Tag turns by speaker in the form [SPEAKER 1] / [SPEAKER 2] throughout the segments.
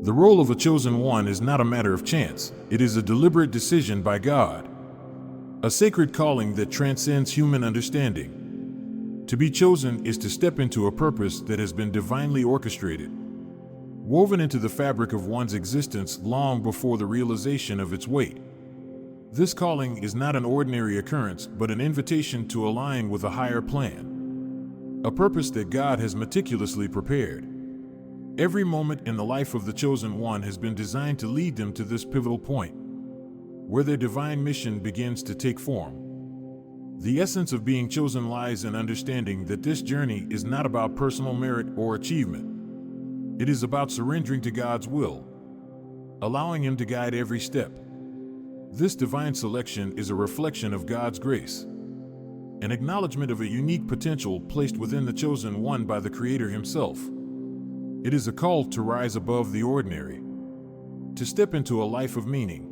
[SPEAKER 1] The role of a chosen one is not a matter of chance, it is a deliberate decision by God. A sacred calling that transcends human understanding. To be chosen is to step into a purpose that has been divinely orchestrated, woven into the fabric of one's existence long before the realization of its weight. This calling is not an ordinary occurrence, but an invitation to align with a higher plan, a purpose that God has meticulously prepared. Every moment in the life of the chosen one has been designed to lead them to this pivotal point, where their divine mission begins to take form. The essence of being chosen lies in understanding that this journey is not about personal merit or achievement. It is about surrendering to God's will, allowing Him to guide every step. This divine selection is a reflection of God's grace, an acknowledgement of a unique potential placed within the chosen one by the Creator Himself. It is a call to rise above the ordinary, to step into a life of meaning,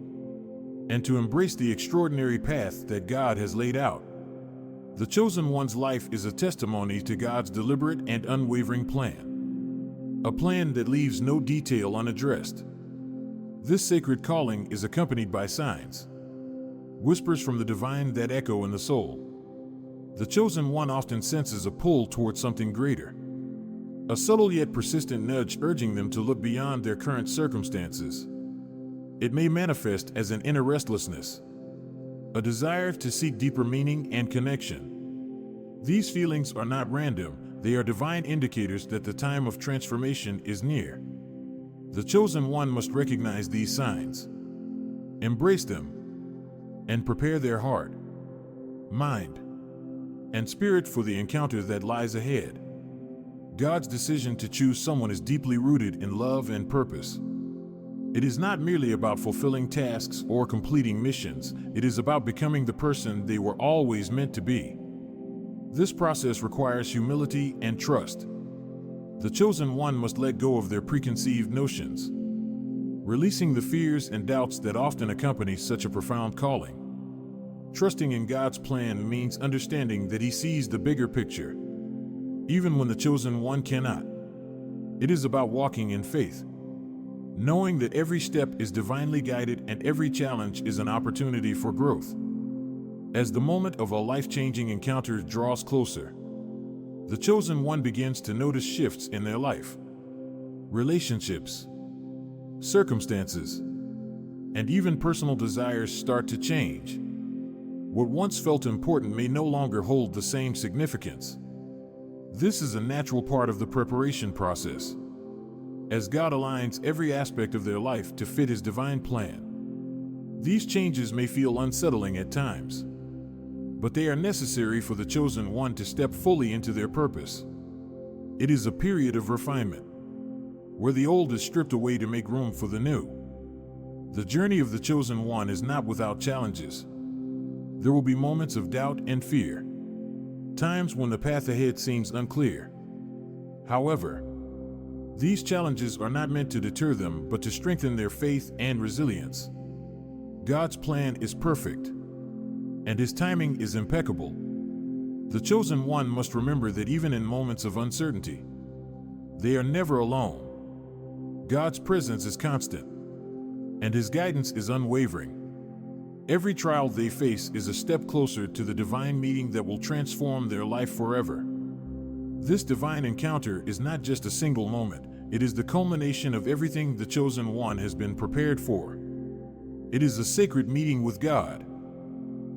[SPEAKER 1] and to embrace the extraordinary path that God has laid out. The chosen one's life is a testimony to God's deliberate and unwavering plan, a plan that leaves no detail unaddressed. This sacred calling is accompanied by signs, whispers from the divine that echo in the soul. The chosen one often senses a pull toward something greater, a subtle yet persistent nudge urging them to look beyond their current circumstances. It may manifest as an inner restlessness, a desire to seek deeper meaning and connection. These feelings are not random, they are divine indicators that the time of transformation is near. The chosen one must recognize these signs, embrace them, and prepare their heart, mind, and spirit for the encounter that lies ahead. God's decision to choose someone is deeply rooted in love and purpose. It is not merely about fulfilling tasks or completing missions, it is about becoming the person they were always meant to be. This process requires humility and trust. The chosen one must let go of their preconceived notions, releasing the fears and doubts that often accompany such a profound calling. Trusting in God's plan means understanding that He sees the bigger picture, even when the chosen one cannot. It is about walking in faith, knowing that every step is divinely guided and every challenge is an opportunity for growth. As the moment of a life-changing encounter draws closer, the chosen one begins to notice shifts in their life. Relationships, circumstances, and even personal desires start to change. What once felt important may no longer hold the same significance. This is a natural part of the preparation process, as God aligns every aspect of their life to fit His divine plan. These changes may feel unsettling at times, but they are necessary for the chosen one to step fully into their purpose. It is a period of refinement, where the old is stripped away to make room for the new. The journey of the chosen one is not without challenges. There will be moments of doubt and fear, times when the path ahead seems unclear. However, these challenges are not meant to deter them, but to strengthen their faith and resilience. God's plan is perfect, and His timing is impeccable. The chosen one must remember that even in moments of uncertainty, they are never alone. God's presence is constant, and His guidance is unwavering. Every trial they face is a step closer to the divine meeting that will transform their life forever. This divine encounter is not just a single moment, it is the culmination of everything the chosen one has been prepared for. It is a sacred meeting with God,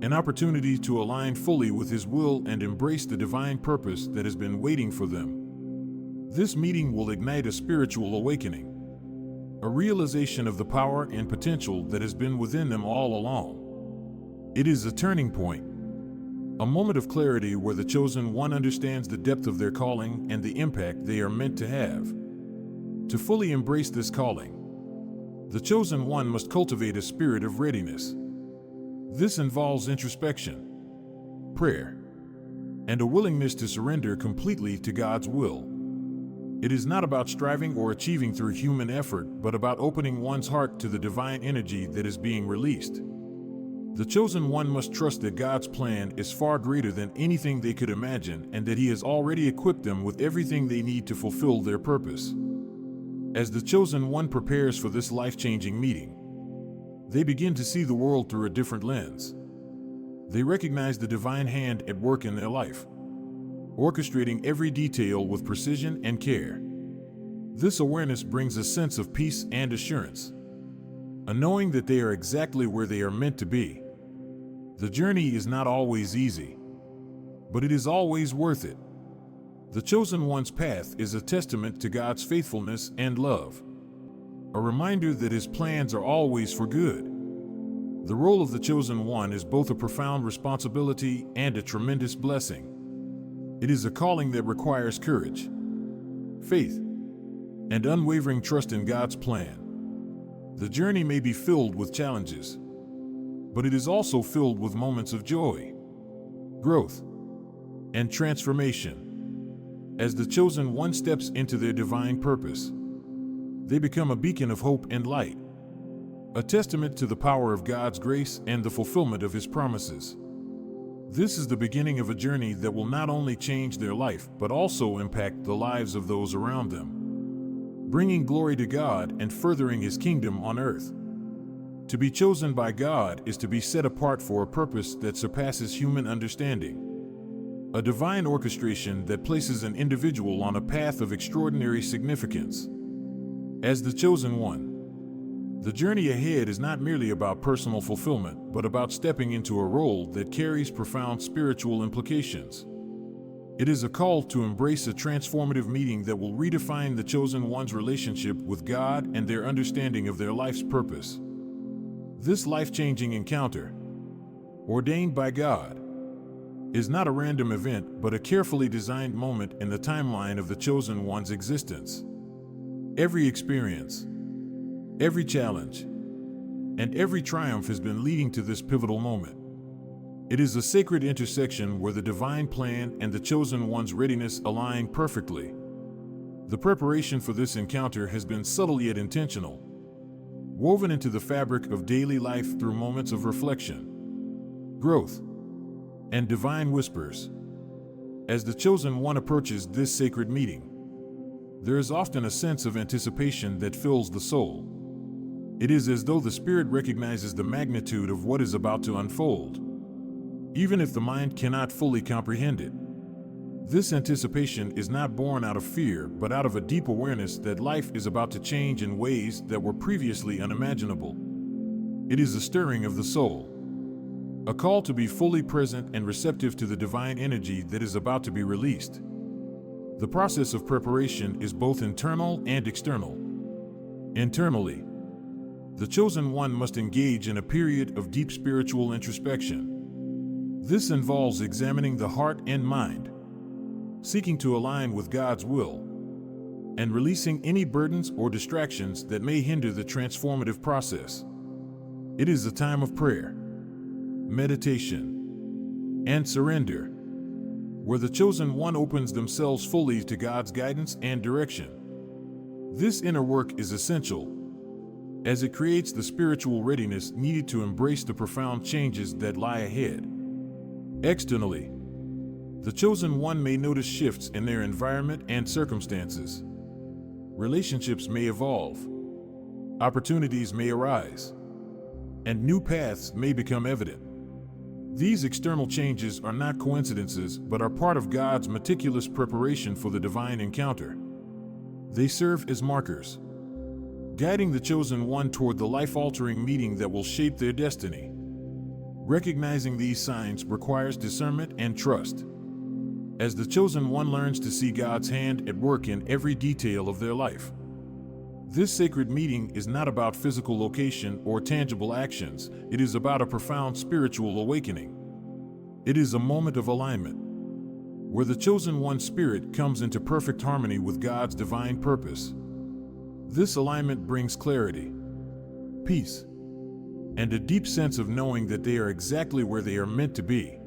[SPEAKER 1] an opportunity to align fully with His will and embrace the divine purpose that has been waiting for them. This meeting will ignite a spiritual awakening, a realization of the power and potential that has been within them all along. It is a turning point, a moment of clarity where the chosen one understands the depth of their calling and the impact they are meant to have. To fully embrace this calling, the chosen one must cultivate a spirit of readiness. This involves introspection, prayer, and a willingness to surrender completely to God's will. It is not about striving or achieving through human effort, but about opening one's heart to the divine energy that is being released. The chosen one must trust that God's plan is far greater than anything they could imagine and that He has already equipped them with everything they need to fulfill their purpose. As the chosen one prepares for this life-changing meeting, they begin to see the world through a different lens. They recognize the divine hand at work in their life, orchestrating every detail with precision and care. This awareness brings a sense of peace and assurance, a knowing that they are exactly where they are meant to be. The journey is not always easy, but it is always worth it. The chosen one's path is a testament to God's faithfulness and love, a reminder that His plans are always for good. The role of the chosen one is both a profound responsibility and a tremendous blessing. It is a calling that requires courage, faith, and unwavering trust in God's plan. The journey may be filled with challenges, but it is also filled with moments of joy, growth, and transformation. As the chosen one steps into their divine purpose, they become a beacon of hope and light, a testament to the power of God's grace and the fulfillment of His promises. This is the beginning of a journey that will not only change their life, but also impact the lives of those around them, bringing glory to God and furthering His kingdom on earth. To be chosen by God is to be set apart for a purpose that surpasses human understanding, a divine orchestration that places an individual on a path of extraordinary significance. As the chosen one, the journey ahead is not merely about personal fulfillment, but about stepping into a role that carries profound spiritual implications. It is a call to embrace a transformative meeting that will redefine the chosen one's relationship with God and their understanding of their life's purpose. This life-changing encounter, ordained by God, is not a random event, but a carefully designed moment in the timeline of the chosen one's existence. Every experience, every challenge, and every triumph has been leading to this pivotal moment. It is a sacred intersection where the divine plan and the chosen one's readiness align perfectly. The preparation for this encounter has been subtle yet intentional, woven into the fabric of daily life through moments of reflection, growth, and divine whispers. As the chosen one approaches this sacred meeting, there is often a sense of anticipation that fills the soul. It is as though the spirit recognizes the magnitude of what is about to unfold, even if the mind cannot fully comprehend it. This anticipation is not born out of fear, but out of a deep awareness that life is about to change in ways that were previously unimaginable. It is a stirring of the soul, a call to be fully present and receptive to the divine energy that is about to be released. The process of preparation is both internal and external. Internally, the chosen one must engage in a period of deep spiritual introspection. This involves examining the heart and mind, seeking to align with God's will, and releasing any burdens or distractions that may hinder the transformative process. It is a time of prayer, meditation, and surrender, where the chosen one opens themselves fully to God's guidance and direction. This inner work is essential, as it creates the spiritual readiness needed to embrace the profound changes that lie ahead. Externally, the chosen one may notice shifts in their environment and circumstances. Relationships may evolve, opportunities may arise, and new paths may become evident. These external changes are not coincidences, but are part of God's meticulous preparation for the divine encounter. They serve as markers, guiding the chosen one toward the life-altering meeting that will shape their destiny. Recognizing these signs requires discernment and trust, as the chosen one learns to see God's hand at work in every detail of their life. This sacred meeting is not about physical location or tangible actions. It is about a profound spiritual awakening. It is a moment of alignment, where the chosen one's spirit comes into perfect harmony with God's divine purpose. This alignment brings clarity, peace, and a deep sense of knowing that they are exactly where they are meant to be.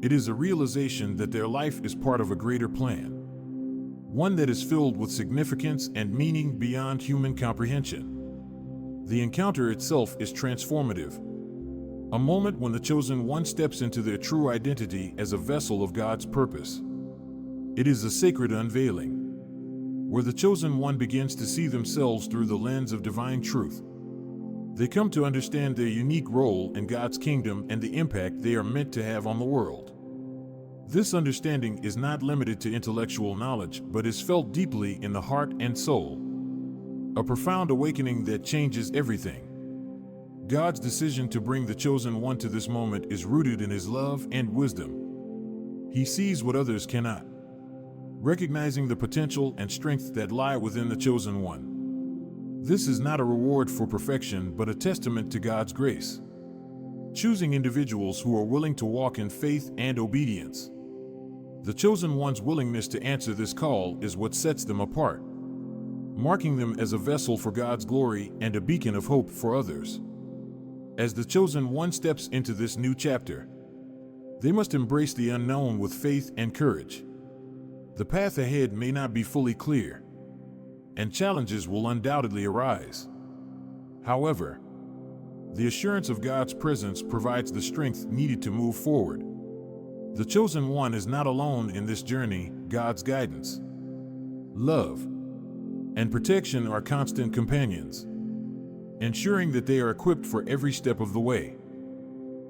[SPEAKER 1] It is a realization that their life is part of a greater plan, one that is filled with significance and meaning beyond human comprehension. The encounter itself is transformative, a moment when the chosen one steps into their true identity as a vessel of God's purpose. It is a sacred unveiling, where the chosen one begins to see themselves through the lens of divine truth. They come to understand their unique role in God's kingdom and the impact they are meant to have on the world. This understanding is not limited to intellectual knowledge, but is felt deeply in the heart and soul. A profound awakening that changes everything. God's decision to bring the chosen one to this moment is rooted in his love and wisdom. He sees what others cannot, recognizing the potential and strength that lie within the chosen one. This is not a reward for perfection, but a testament to God's grace, choosing individuals who are willing to walk in faith and obedience. The chosen one's willingness to answer this call is what sets them apart, marking them as a vessel for God's glory and a beacon of hope for others. As the chosen one steps into this new chapter, they must embrace the unknown with faith and courage. The path ahead may not be fully clear, and challenges will undoubtedly arise. However, the assurance of God's presence provides the strength needed to move forward. The chosen one is not alone in this journey. God's guidance, love, and protection are constant companions, ensuring that they are equipped for every step of the way.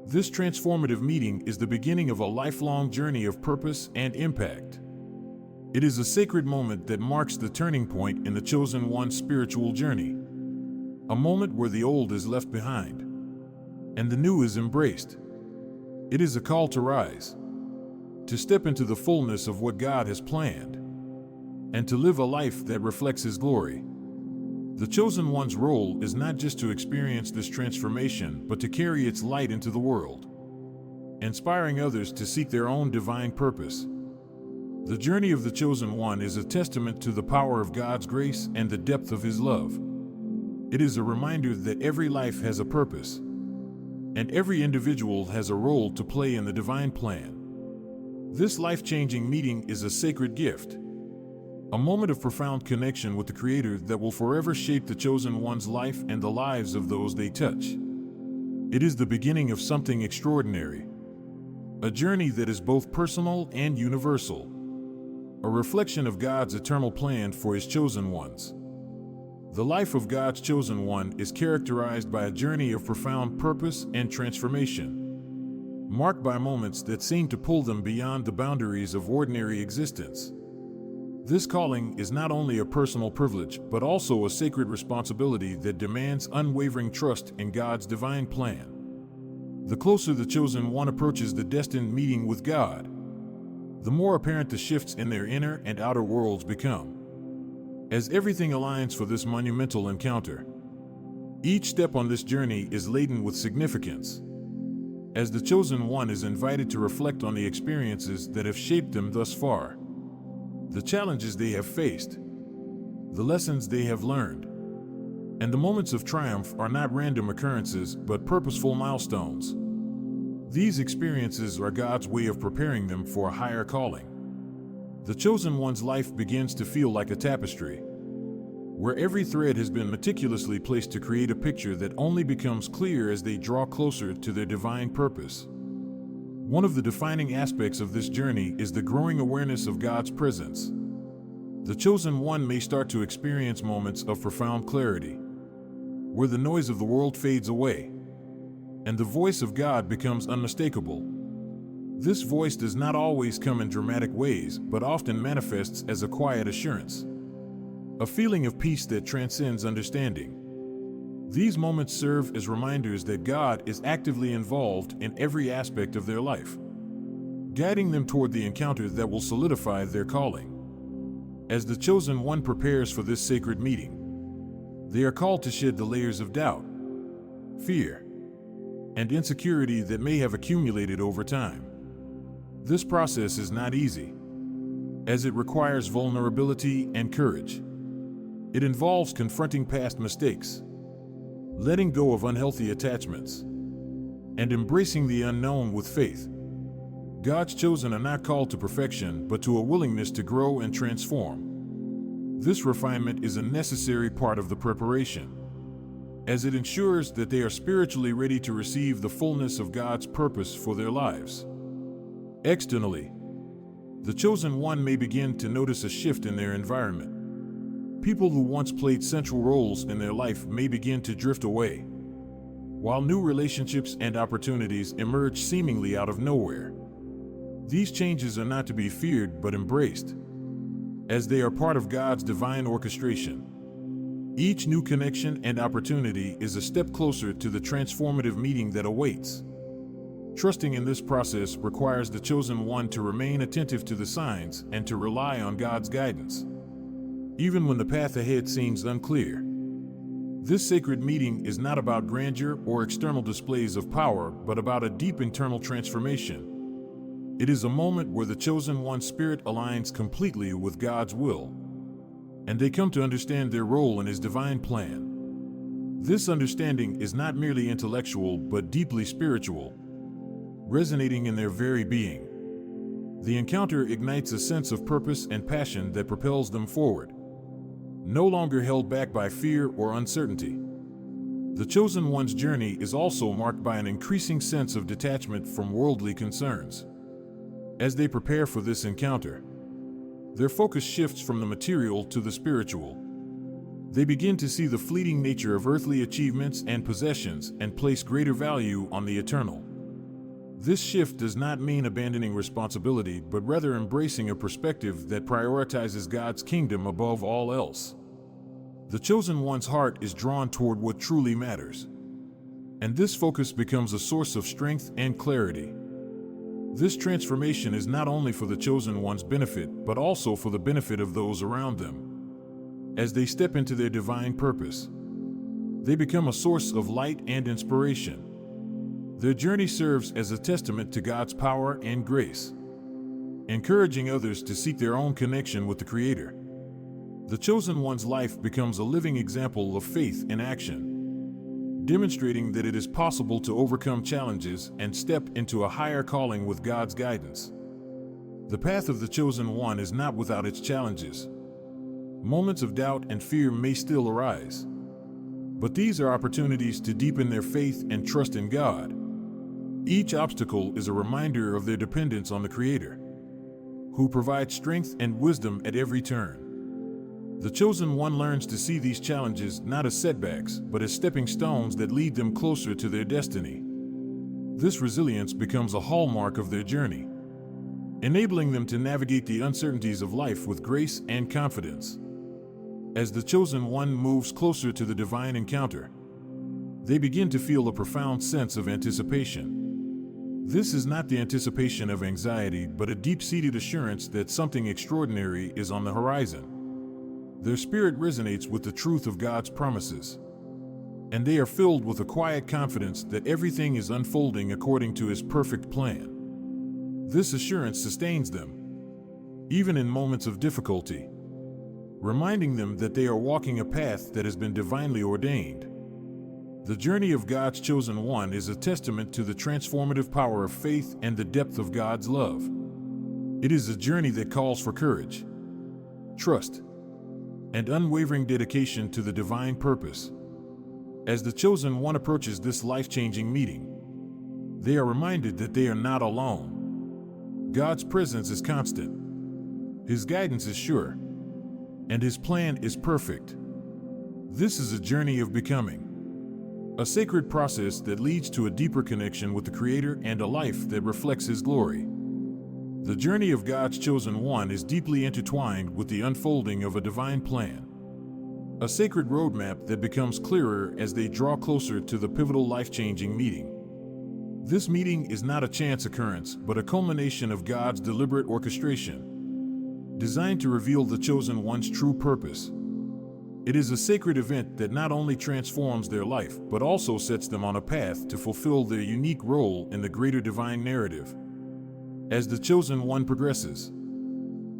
[SPEAKER 1] This transformative meeting is the beginning of a lifelong journey of purpose and impact. It is a sacred moment that marks the turning point in the chosen one's spiritual journey, a moment where the old is left behind and the new is embraced. It is a call to rise, to step into the fullness of what God has planned, and to live a life that reflects His glory. The chosen one's role is not just to experience this transformation, but to carry its light into the world, inspiring others to seek their own divine purpose. The journey of the chosen one is a testament to the power of God's grace and the depth of His love. It is a reminder that every life has a purpose, and every individual has a role to play in the divine plan. This life-changing meeting is a sacred gift, a moment of profound connection with the Creator that will forever shape the chosen one's life and the lives of those they touch. It is the beginning of something extraordinary, a journey that is both personal and universal, a reflection of God's eternal plan for His chosen ones. The life of God's chosen one is characterized by a journey of profound purpose and transformation, marked by moments that seem to pull them beyond the boundaries of ordinary existence. This calling is not only a personal privilege, but also a sacred responsibility that demands unwavering trust in God's divine plan. The closer the chosen one approaches the destined meeting with God, the more apparent the shifts in their inner and outer worlds become, as everything aligns for this monumental encounter. Each step on this journey is laden with significance, as the chosen one is invited to reflect on the experiences that have shaped them thus far, the challenges they have faced, the lessons they have learned, and the moments of triumph are not random occurrences but purposeful milestones. These experiences are God's way of preparing them for a higher calling. The chosen one's life begins to feel like a tapestry, where every thread has been meticulously placed to create a picture that only becomes clear as they draw closer to their divine purpose. One of the defining aspects of this journey is the growing awareness of God's presence. The chosen one may start to experience moments of profound clarity, where the noise of the world fades away, and the voice of God becomes unmistakable. This voice does not always come in dramatic ways, but often manifests as a quiet assurance, a feeling of peace that transcends understanding. These moments serve as reminders that God is actively involved in every aspect of their life, guiding them toward the encounter that will solidify their calling. As the chosen one prepares for this sacred meeting, they are called to shed the layers of doubt, fear, and insecurity that may have accumulated over time. This process is not easy, as it requires vulnerability and courage. It involves confronting past mistakes, letting go of unhealthy attachments, and embracing the unknown with faith. God's chosen are not called to perfection, but to a willingness to grow and transform. This refinement is a necessary part of the preparation, as it ensures that they are spiritually ready to receive the fullness of God's purpose for their lives. Externally, the chosen one may begin to notice a shift in their environment. People who once played central roles in their life may begin to drift away, while new relationships and opportunities emerge seemingly out of nowhere. These changes are not to be feared but embraced, as they are part of God's divine orchestration. Each new connection and opportunity is a step closer to the transformative meeting that awaits. Trusting in this process requires the chosen one to remain attentive to the signs and to rely on God's guidance, even when the path ahead seems unclear. This sacred meeting is not about grandeur or external displays of power, but about a deep internal transformation. It is a moment where the chosen one's spirit aligns completely with God's will, and they come to understand their role in His divine plan. This understanding is not merely intellectual but deeply spiritual, resonating in their very being. The encounter ignites a sense of purpose and passion that propels them forward, no longer held back by fear or uncertainty. The chosen one's journey is also marked by an increasing sense of detachment from worldly concerns. As they prepare for this encounter, their focus shifts from the material to the spiritual. They begin to see the fleeting nature of earthly achievements and possessions and place greater value on the eternal. This shift does not mean abandoning responsibility, but rather embracing a perspective that prioritizes God's kingdom above all else. The chosen one's heart is drawn toward what truly matters, and this focus becomes a source of strength and clarity. This transformation is not only for the chosen one's benefit, but also for the benefit of those around them. As they step into their divine purpose, they become a source of light and inspiration. Their journey serves as a testament to God's power and grace, encouraging others to seek their own connection with the Creator. The chosen one's life becomes a living example of faith in action, demonstrating that it is possible to overcome challenges and step into a higher calling with God's guidance. The path of the chosen one is not without its challenges. Moments of doubt and fear may still arise, but these are opportunities to deepen their faith and trust in God. Each obstacle is a reminder of their dependence on the Creator, who provides strength and wisdom at every turn. The chosen one learns to see these challenges not as setbacks, but as stepping stones that lead them closer to their destiny. This resilience becomes a hallmark of their journey, enabling them to navigate the uncertainties of life with grace and confidence. As the chosen one moves closer to the divine encounter, they begin to feel a profound sense of anticipation. This is not the anticipation of anxiety, but a deep-seated assurance that something extraordinary is on the horizon. Their spirit resonates with the truth of God's promises, and they are filled with a quiet confidence that everything is unfolding according to His perfect plan. This assurance sustains them, even in moments of difficulty, reminding them that they are walking a path that has been divinely ordained. The journey of God's chosen one is a testament to the transformative power of faith and the depth of God's love. It is a journey that calls for courage, trust, and unwavering dedication to the divine purpose. As the chosen one approaches this life-changing meeting, they are reminded that they are not alone. God's presence is constant, His guidance is sure, and His plan is perfect. This is a journey of becoming, a sacred process that leads to a deeper connection with the Creator and a life that reflects His glory. The journey of God's chosen one is deeply intertwined with the unfolding of a divine plan, a sacred roadmap that becomes clearer as they draw closer to the pivotal life-changing meeting. This meeting is not a chance occurrence, but a culmination of God's deliberate orchestration, designed to reveal the chosen one's true purpose. It is a sacred event that not only transforms their life, but also sets them on a path to fulfill their unique role in the greater divine narrative. As the chosen one progresses,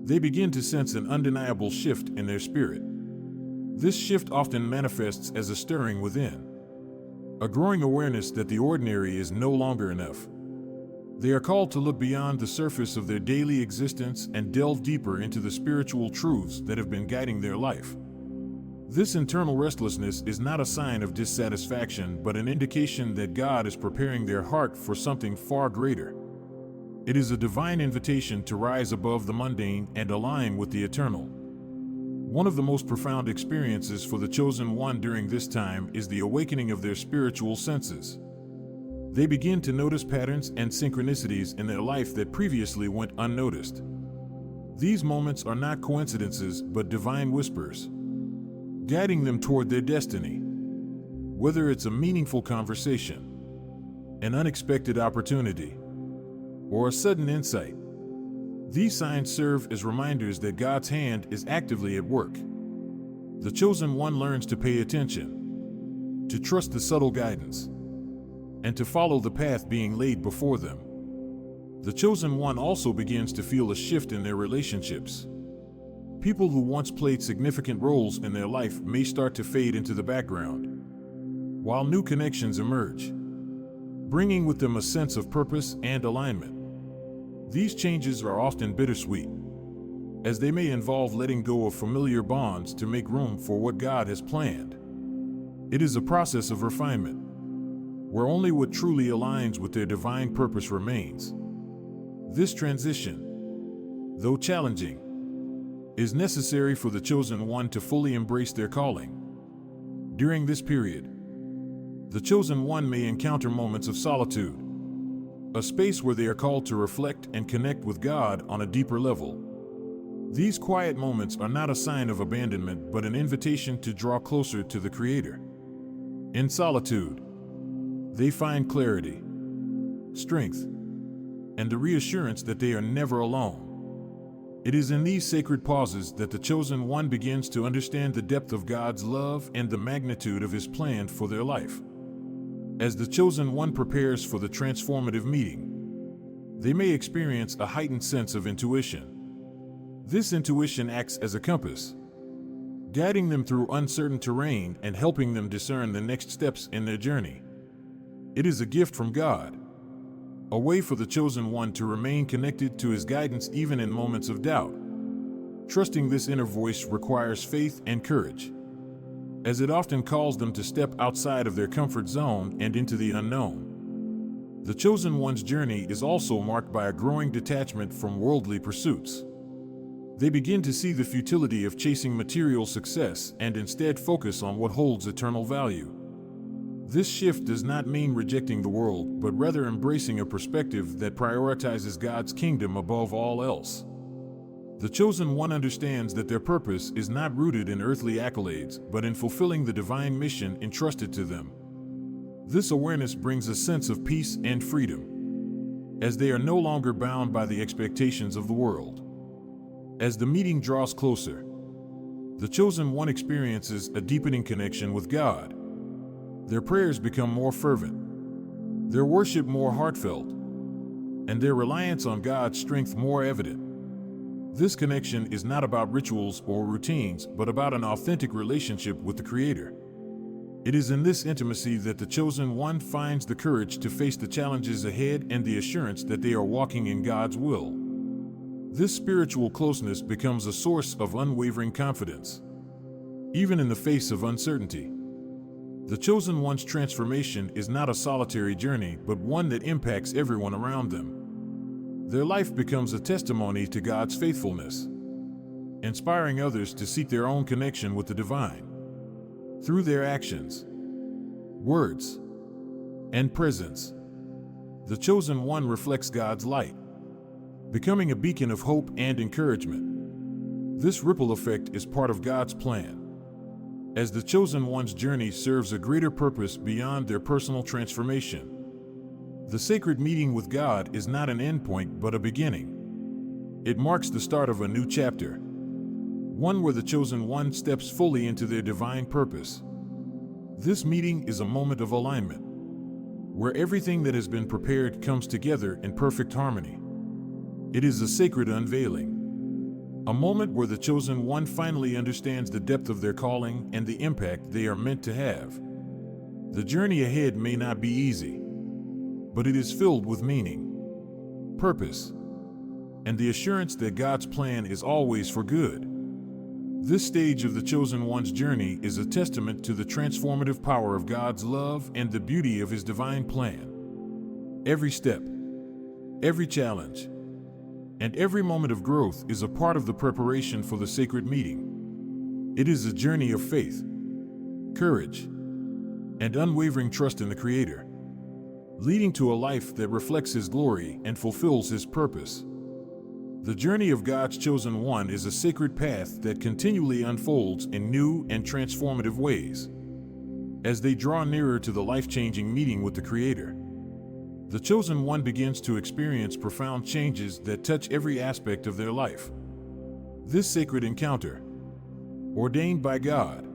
[SPEAKER 1] they begin to sense an undeniable shift in their spirit. This shift often manifests as a stirring within, a growing awareness that the ordinary is no longer enough. They are called to look beyond the surface of their daily existence and delve deeper into the spiritual truths that have been guiding their life. This internal restlessness is not a sign of dissatisfaction, but an indication that God is preparing their heart for something far greater. It is a divine invitation to rise above the mundane and align with the eternal. One of the most profound experiences for the chosen one during this time is the awakening of their spiritual senses. They begin to notice patterns and synchronicities in their life that previously went unnoticed. These moments are not coincidences but divine whispers, guiding them toward their destiny. Whether it's a meaningful conversation, an unexpected opportunity, or a sudden insight, these signs serve as reminders that God's hand is actively at work. The chosen one learns to pay attention, to trust the subtle guidance, and to follow the path being laid before them. The chosen one also begins to feel a shift in their relationships. People who once played significant roles in their life may start to fade into the background, while new connections emerge, bringing with them a sense of purpose and alignment. These changes are often bittersweet, as they may involve letting go of familiar bonds to make room for what God has planned. It is a process of refinement, where only what truly aligns with their divine purpose remains. This transition, though challenging, is necessary for the chosen one to fully embrace their calling. During this period, the chosen one may encounter moments of solitude, a space where they are called to reflect and connect with God on a deeper level. These quiet moments are not a sign of abandonment, but an invitation to draw closer to the Creator. In solitude, they find clarity, strength, and the reassurance that they are never alone. It is in these sacred pauses that the chosen one begins to understand the depth of God's love and the magnitude of His plan for their life. As the chosen one prepares for the transformative meeting, they may experience a heightened sense of intuition. This intuition acts as a compass, guiding them through uncertain terrain and helping them discern the next steps in their journey. It is a gift from God, a way for the chosen one to remain connected to His guidance even in moments of doubt. Trusting this inner voice requires faith and courage, as it often calls them to step outside of their comfort zone and into the unknown. The chosen one's journey is also marked by a growing detachment from worldly pursuits. They begin to see the futility of chasing material success and instead focus on what holds eternal value. This shift does not mean rejecting the world, but rather embracing a perspective that prioritizes God's kingdom above all else. The chosen one understands that their purpose is not rooted in earthly accolades, but in fulfilling the divine mission entrusted to them. This awareness brings a sense of peace and freedom, as they are no longer bound by the expectations of the world. As the meeting draws closer, the chosen one experiences a deepening connection with God. Their prayers become more fervent, their worship more heartfelt, and their reliance on God's strength more evident. This connection is not about rituals or routines, but about an authentic relationship with the Creator. It is in this intimacy that the chosen one finds the courage to face the challenges ahead and the assurance that they are walking in God's will. This spiritual closeness becomes a source of unwavering confidence, even in the face of uncertainty. The chosen one's transformation is not a solitary journey, but one that impacts everyone around them. Their life becomes a testimony to God's faithfulness, inspiring others to seek their own connection with the divine. Through their actions, words, and presence, the chosen one reflects God's light, becoming a beacon of hope and encouragement. This ripple effect is part of God's plan, as the chosen one's journey serves a greater purpose beyond their personal transformation. The sacred meeting with God is not an endpoint but a beginning. It marks the start of a new chapter, one where the chosen one steps fully into their divine purpose. This meeting is a moment of alignment, where everything that has been prepared comes together in perfect harmony. It is a sacred unveiling, a moment where the chosen one finally understands the depth of their calling and the impact they are meant to have. The journey ahead may not be easy, but it is filled with meaning, purpose, and the assurance that God's plan is always for good. This stage of the chosen one's journey is a testament to the transformative power of God's love and the beauty of His divine plan. Every step, every challenge, and every moment of growth is a part of the preparation for the sacred meeting. It is a journey of faith, courage, and unwavering trust in the Creator, leading to a life that reflects His glory and fulfills His purpose. The journey of God's chosen one is a sacred path that continually unfolds in new and transformative ways. As they draw nearer to the life-changing meeting with the Creator, the chosen one begins to experience profound changes that touch every aspect of their life. This sacred encounter, ordained by God,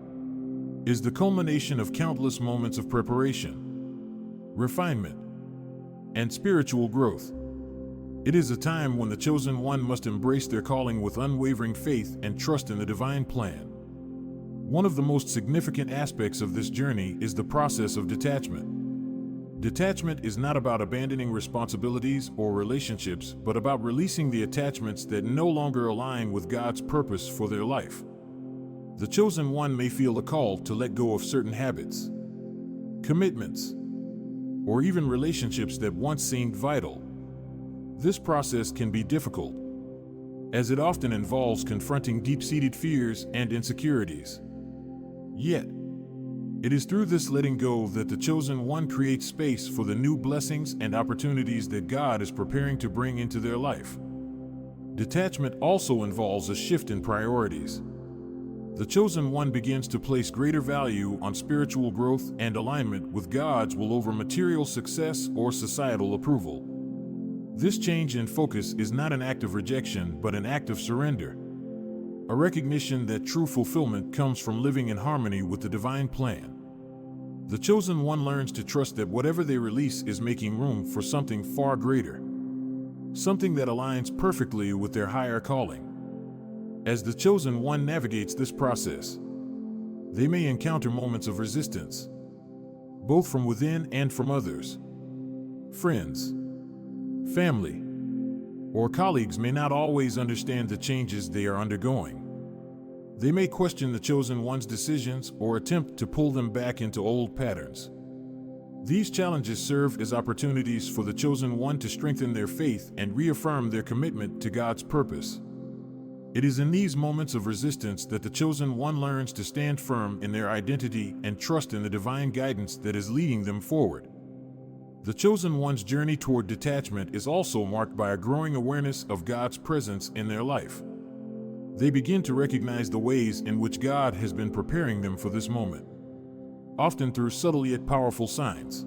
[SPEAKER 1] is the culmination of countless moments of preparation, refinement, and spiritual growth. It is a time when the chosen one must embrace their calling with unwavering faith and trust in the divine plan. One of the most significant aspects of this journey is the process of detachment. Detachment is not about abandoning responsibilities or relationships, but about releasing the attachments that no longer align with God's purpose for their life. The chosen one may feel a call to let go of certain habits, commitments, or even relationships that once seemed vital. This process can be difficult, as it often involves confronting deep-seated fears and insecurities. Yet, it is through this letting go that the chosen one creates space for the new blessings and opportunities that God is preparing to bring into their life. Detachment also involves a shift in priorities. The chosen one begins to place greater value on spiritual growth and alignment with God's will over material success or societal approval. This change in focus is not an act of rejection, but an act of surrender, a recognition that true fulfillment comes from living in harmony with the divine plan. The chosen one learns to trust that whatever they release is making room for something far greater, something that aligns perfectly with their higher calling. As the chosen one navigates this process, they may encounter moments of resistance, both from within and from others. Friends, family, or colleagues may not always understand the changes they are undergoing. They may question the chosen one's decisions or attempt to pull them back into old patterns. These challenges serve as opportunities for the chosen one to strengthen their faith and reaffirm their commitment to God's purpose. It is in these moments of resistance that the chosen one learns to stand firm in their identity and trust in the divine guidance that is leading them forward. The chosen one's journey toward detachment is also marked by a growing awareness of God's presence in their life. They begin to recognize the ways in which God has been preparing them for this moment, often through subtle yet powerful signs.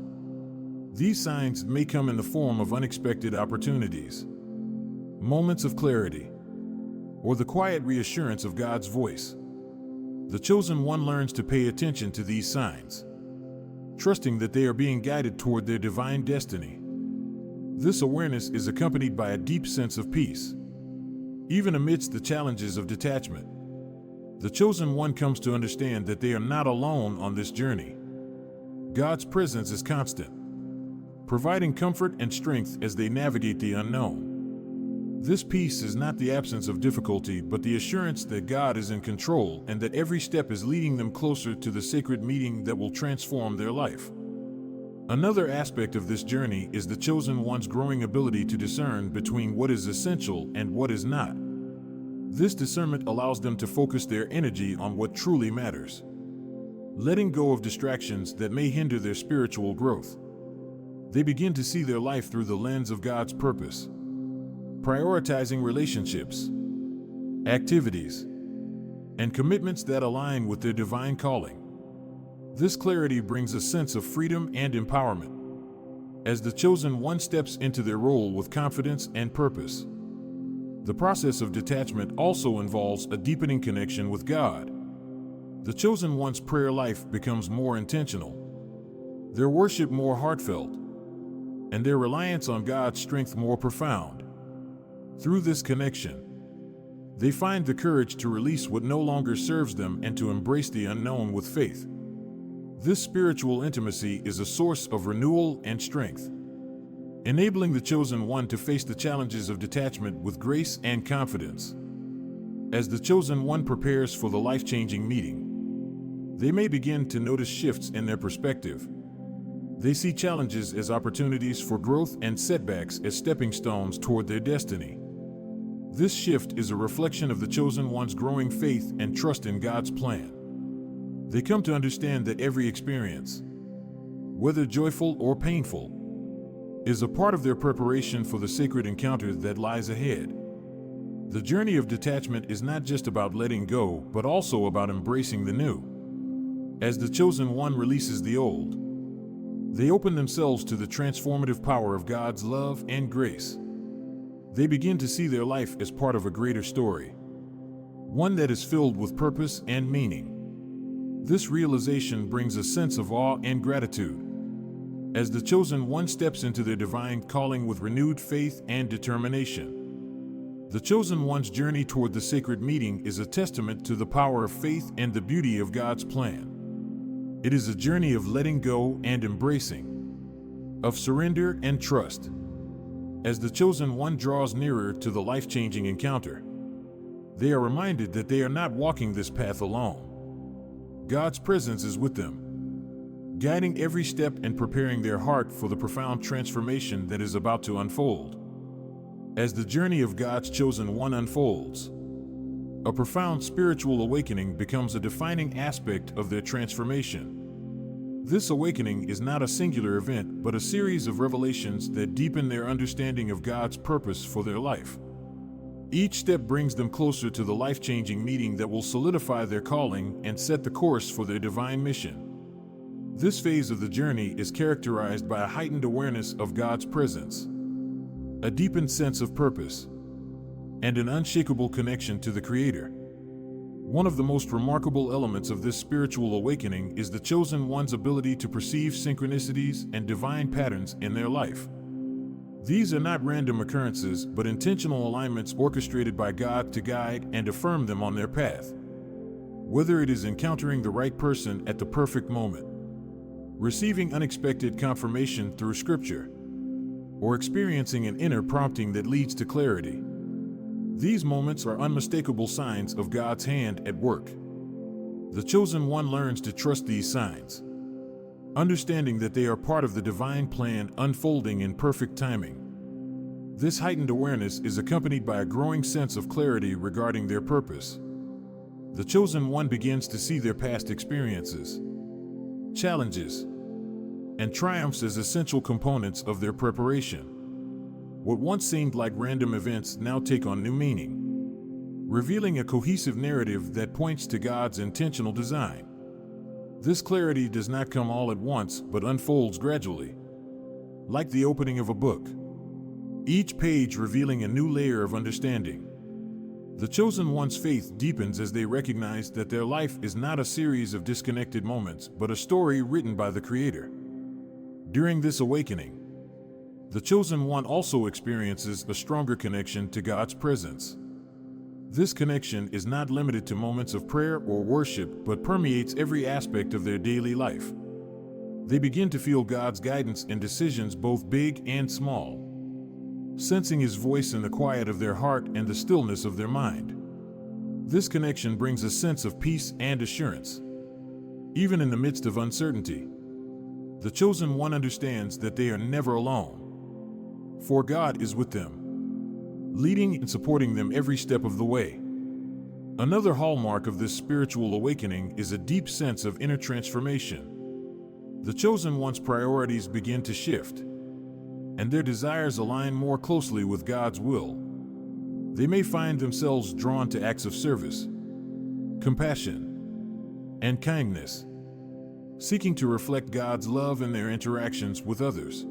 [SPEAKER 1] These signs may come in the form of unexpected opportunities, moments of clarity, or the quiet reassurance of God's voice. The chosen one learns to pay attention to these signs, trusting that they are being guided toward their divine destiny. This awareness is accompanied by a deep sense of peace. Even amidst the challenges of detachment, the chosen one comes to understand that they are not alone on this journey. God's presence is constant, providing comfort and strength as they navigate the unknown. This peace is not the absence of difficulty, but the assurance that God is in control and that every step is leading them closer to the sacred meeting that will transform their life. Another aspect of this journey is the chosen one's growing ability to discern between what is essential and what is not. This discernment allows them to focus their energy on what truly matters, letting go of distractions that may hinder their spiritual growth. They begin to see their life through the lens of God's purpose, prioritizing relationships, activities, and commitments that align with their divine calling. This clarity brings a sense of freedom and empowerment, as the chosen one steps into their role with confidence and purpose. The process of detachment also involves a deepening connection with God. The chosen one's prayer life becomes more intentional, their worship more heartfelt, and their reliance on God's strength more profound. Through this connection, they find the courage to release what no longer serves them and to embrace the unknown with faith. This spiritual intimacy is a source of renewal and strength, enabling the chosen one to face the challenges of detachment with grace and confidence. As the chosen one prepares for the life-changing meeting, they may begin to notice shifts in their perspective. They see challenges as opportunities for growth and setbacks as stepping stones toward their destiny. This shift is a reflection of the chosen one's growing faith and trust in God's plan. They come to understand that every experience, whether joyful or painful, is a part of their preparation for the sacred encounter that lies ahead. The journey of detachment is not just about letting go, but also about embracing the new. As the chosen one releases the old, they open themselves to the transformative power of God's love and grace. They begin to see their life as part of a greater story, one that is filled with purpose and meaning. This realization brings a sense of awe and gratitude. As the chosen one steps into their divine calling with renewed faith and determination, the chosen one's journey toward the sacred meeting is a testament to the power of faith and the beauty of God's plan. It is a journey of letting go and embracing, of surrender and trust. As the chosen one draws nearer to the life-changing encounter, they are reminded that they are not walking this path alone. God's presence is with them, guiding every step and preparing their heart for the profound transformation that is about to unfold. As the journey of God's chosen one unfolds, a profound spiritual awakening becomes a defining aspect of their transformation. This awakening is not a singular event, but a series of revelations that deepen their understanding of God's purpose for their life. Each step brings them closer to the life-changing meeting that will solidify their calling and set the course for their divine mission. This phase of the journey is characterized by a heightened awareness of God's presence, a deepened sense of purpose, and an unshakable connection to the Creator. One of the most remarkable elements of this spiritual awakening is the chosen one's ability to perceive synchronicities and divine patterns in their life. These are not random occurrences, but intentional alignments orchestrated by God to guide and affirm them on their path. Whether it is encountering the right person at the perfect moment, receiving unexpected confirmation through Scripture, or experiencing an inner prompting that leads to clarity, these moments are unmistakable signs of God's hand at work. The chosen one learns to trust these signs, understanding that they are part of the divine plan unfolding in perfect timing. This heightened awareness is accompanied by a growing sense of clarity regarding their purpose. The chosen one begins to see their past experiences, challenges, and triumphs as essential components of their preparation. What once seemed like random events now take on new meaning, revealing a cohesive narrative that points to God's intentional design. This clarity does not come all at once, but unfolds gradually, like the opening of a book, each page revealing a new layer of understanding. The chosen one's faith deepens as they recognize that their life is not a series of disconnected moments, but a story written by the Creator. During this awakening, the chosen one also experiences a stronger connection to God's presence. This connection is not limited to moments of prayer or worship, but permeates every aspect of their daily life. They begin to feel God's guidance in decisions both big and small, sensing His voice in the quiet of their heart and the stillness of their mind. This connection brings a sense of peace and assurance. Even in the midst of uncertainty, the chosen one understands that they are never alone, for God is with them, leading and supporting them every step of the way. Another hallmark of this spiritual awakening is a deep sense of inner transformation. The chosen one's priorities begin to shift, and their desires align more closely with God's will. They may find themselves drawn to acts of service, compassion, and kindness, seeking to reflect God's love in their interactions with others.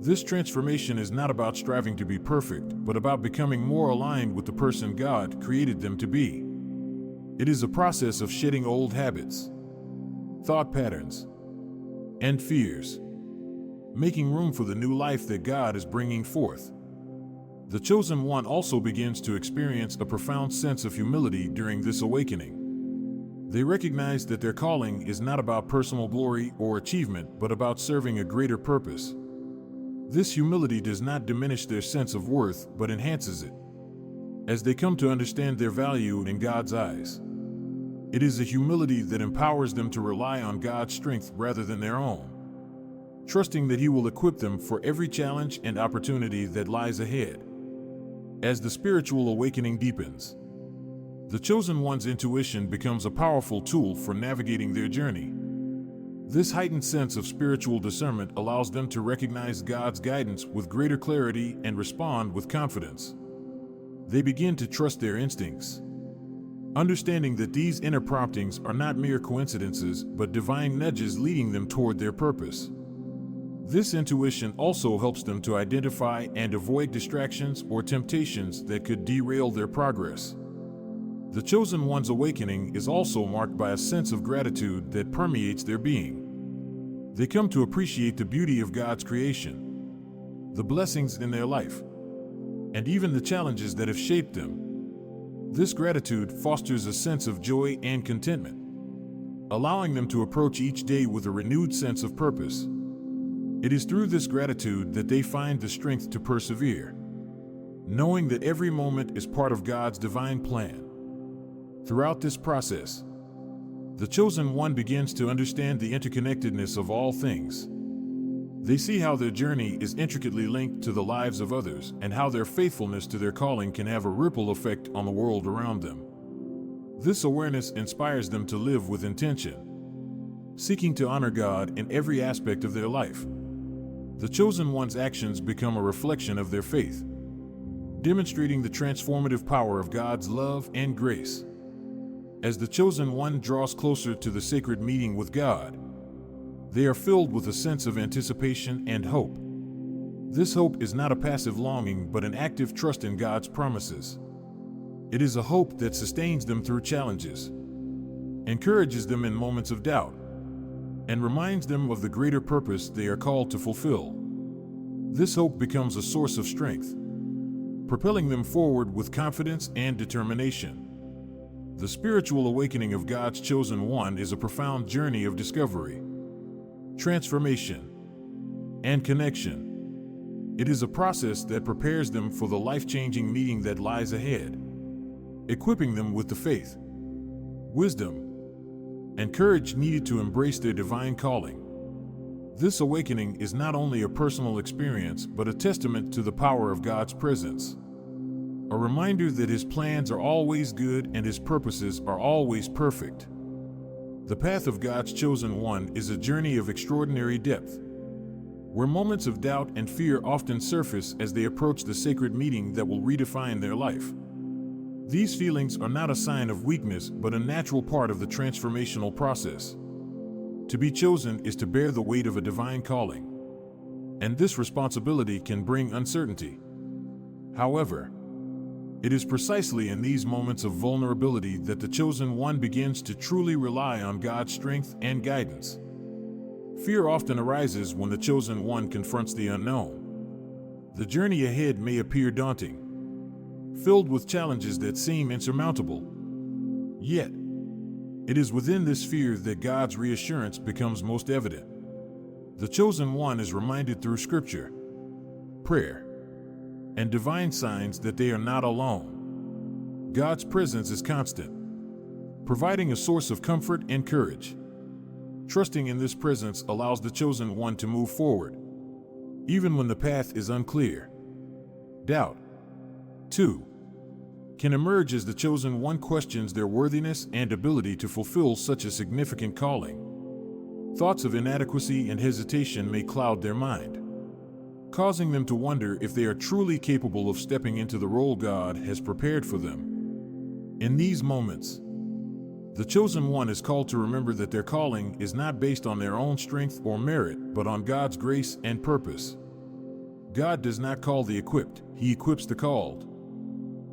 [SPEAKER 1] This transformation is not about striving to be perfect, but about becoming more aligned with the person God created them to be. It is a process of shedding old habits, thought patterns, and fears, making room for the new life that God is bringing forth. The chosen one also begins to experience a profound sense of humility during this awakening. They recognize that their calling is not about personal glory or achievement, but about serving a greater purpose. This humility does not diminish their sense of worth, but enhances it, as they come to understand their value in God's eyes. It is a humility that empowers them to rely on God's strength rather than their own, trusting that He will equip them for every challenge and opportunity that lies ahead. As the spiritual awakening deepens, the chosen one's intuition becomes a powerful tool for navigating their journey. This heightened sense of spiritual discernment allows them to recognize God's guidance with greater clarity and respond with confidence. They begin to trust their instincts, understanding that these inner promptings are not mere coincidences but divine nudges leading them toward their purpose. This intuition also helps them to identify and avoid distractions or temptations that could derail their progress. The chosen one's awakening is also marked by a sense of gratitude that permeates their being. They come to appreciate the beauty of God's creation, the blessings in their life, and even the challenges that have shaped them. This gratitude fosters a sense of joy and contentment, allowing them to approach each day with a renewed sense of purpose. It is through this gratitude that they find the strength to persevere, knowing that every moment is part of God's divine plan. Throughout this process, the chosen one begins to understand the interconnectedness of all things. They see how their journey is intricately linked to the lives of others and how their faithfulness to their calling can have a ripple effect on the world around them. This awareness inspires them to live with intention, seeking to honor God in every aspect of their life. The chosen one's actions become a reflection of their faith, demonstrating the transformative power of God's love and grace. As the chosen one draws closer to the sacred meeting with God, they are filled with a sense of anticipation and hope. This hope is not a passive longing but an active trust in God's promises. It is a hope that sustains them through challenges, encourages them in moments of doubt, and reminds them of the greater purpose they are called to fulfill. This hope becomes a source of strength, propelling them forward with confidence and determination. The spiritual awakening of God's chosen one is a profound journey of discovery, transformation, and connection. It is a process that prepares them for the life-changing meeting that lies ahead, equipping them with the faith, wisdom, and courage needed to embrace their divine calling. This awakening is not only a personal experience but a testament to the power of God's presence, a reminder that His plans are always good and His purposes are always perfect. The path of God's chosen one is a journey of extraordinary depth, where moments of doubt and fear often surface as they approach the sacred meeting that will redefine their life. These feelings are not a sign of weakness but a natural part of the transformational process. To be chosen is to bear the weight of a divine calling, and this responsibility can bring uncertainty. However, it is precisely in these moments of vulnerability that the chosen one begins to truly rely on God's strength and guidance. Fear often arises when the chosen one confronts the unknown. The journey ahead may appear daunting, filled with challenges that seem insurmountable. Yet, it is within this fear that God's reassurance becomes most evident. The chosen one is reminded through Scripture, prayer, and divine signs that they are not alone. God's presence is constant, providing a source of comfort and courage. Trusting in this presence allows the chosen one to move forward, even when the path is unclear. Doubt, too, can emerge as the chosen one questions their worthiness and ability to fulfill such a significant calling. Thoughts of inadequacy and hesitation may cloud their mind, causing them to wonder if they are truly capable of stepping into the role God has prepared for them. In these moments, the chosen one is called to remember that their calling is not based on their own strength or merit, but on God's grace and purpose. God does not call the equipped, He equips the called.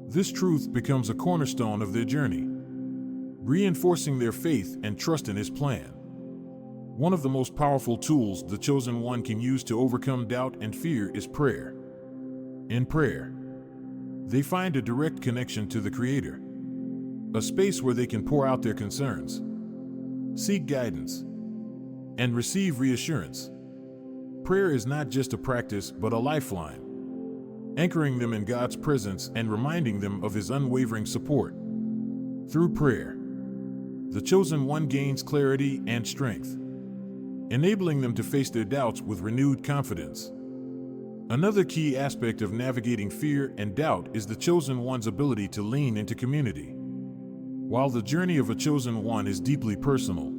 [SPEAKER 1] This truth becomes a cornerstone of their journey, reinforcing their faith and trust in His plan. One of the most powerful tools the chosen one can use to overcome doubt and fear is prayer. In prayer, they find a direct connection to the Creator, a space where they can pour out their concerns, seek guidance, and receive reassurance. Prayer is not just a practice but a lifeline, anchoring them in God's presence and reminding them of His unwavering support. Through prayer, the chosen one gains clarity and strength, enabling them to face their doubts with renewed confidence. Another key aspect of navigating fear and doubt is the chosen one's ability to lean into community. While the journey of a chosen one is deeply personal,